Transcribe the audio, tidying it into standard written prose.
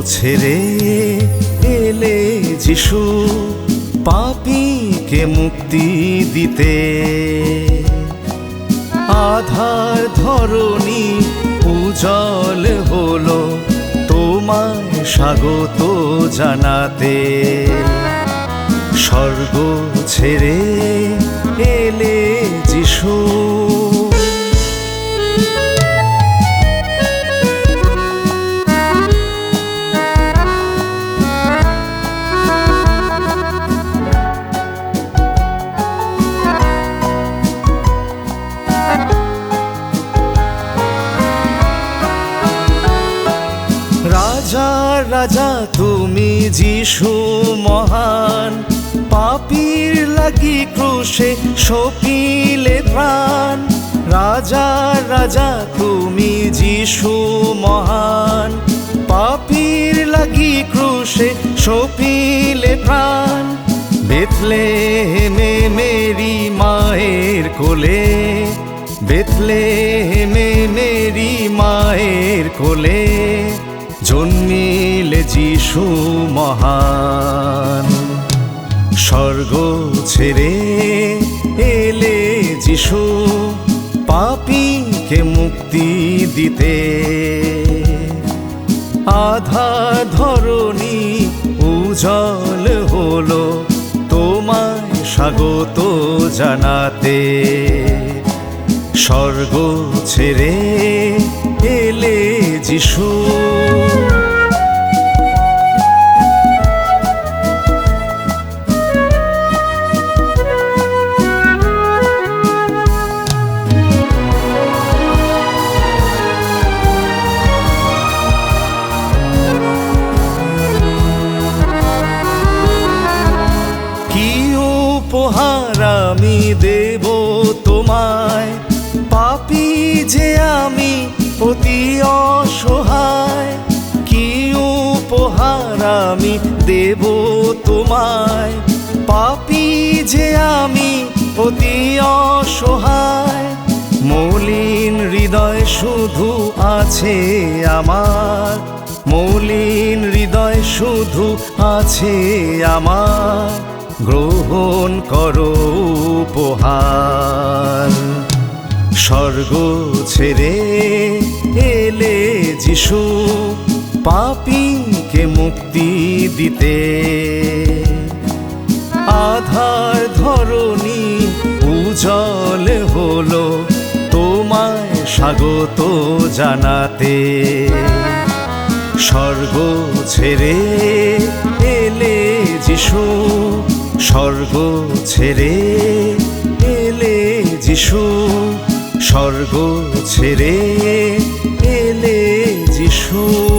ছেড়ে এলে যিশু পাপীকে মুক্তি দিতে। আধার ধরণী উজ্জ্বল হলো তোমায় স্বাগত জানাতে। স্বর্গ ছেড়ে এলে যিশু। রাজা রাজা তুমি যিশু মহান, পাপীর লাগি ক্রুশে সপিলে প্রাণ। রাজা রাজা তুমি যিশু মহান, পাপীর লাগি ক্রুশে সপিলে প্রাণ। বেথলেহেমে মেরি মায়ের কোলে, বেথলেহেমে মেরি মায়ের কোলে জন্মিলে যিশু মহান। স্বর্গ ছেড়ে এলে যিশু পাপীকে মুক্তি দিতে। আধার ধরণী উজ্জ্বল হলো তোমায় স্বাগত জানাতে। স্বর্গ ছেড়ে এলে যিশু। উপহার আমি দেব তোমায়, পাপী যে আমি অতি অসহায়। কি উপহার আমি দেব তোমায়, পাপী যে আমি অতি অসহায়। মলিন হৃদয় শুধু আছে আমার, মলিন হৃদয় শুধু আছে আমার। গ্রহণ করো উপহার। স্বর্গ ছেড়ে এলে যিশু পাপীকে মুক্তি দিতে। আধার ধরণী উজ্জ্বল হলো তোমায় স্বাগত জানাতে। স্বর্গ ছেড়ে এলে যিশু, স্বর্গ ছেড়ে এলে যিশু, স্বর্গ ছেড়ে এলে যিশু।